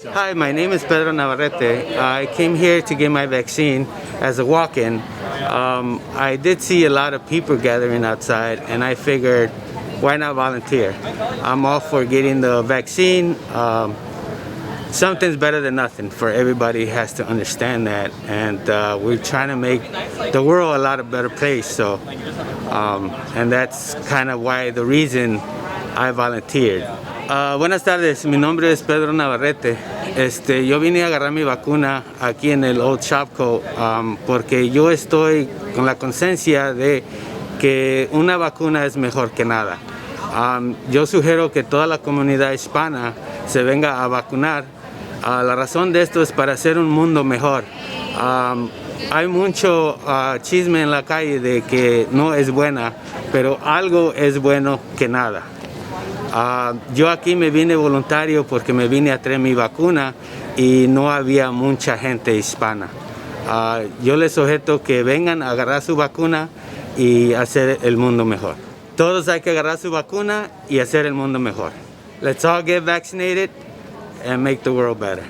Hi, my name is Pedro Navarrete. I came here to get my vaccine as a walk-in. I did see a lot of people gathering outside, and I figured, why not volunteer? I'm all for getting the vaccine. Something's better than nothing. For everybody has to understand that, and we're trying to make the world a lot of better place. So, and that's kind of why the reason I volunteered. Buenas tardes, mi nombre es Pedro Navarrete. Yo vine a agarrar mi vacuna aquí en el Old Shopko porque yo estoy con la conciencia de que una vacuna es mejor que nada. Yo sugiero que toda la comunidad hispana se venga a vacunar. La razón de esto es para hacer un mundo mejor. Hay mucho chisme en la calle de que no es buena, pero algo es bueno que nada. Yo aquí me vine voluntario porque me vine a traer mi vacuna y no había mucha gente hispana. Yo les sujeto que vengan a agarrar su vacuna y hacer el mundo mejor. Todos hay que agarrar su vacuna y hacer el mundo mejor. Let's all get vaccinated and make the world better.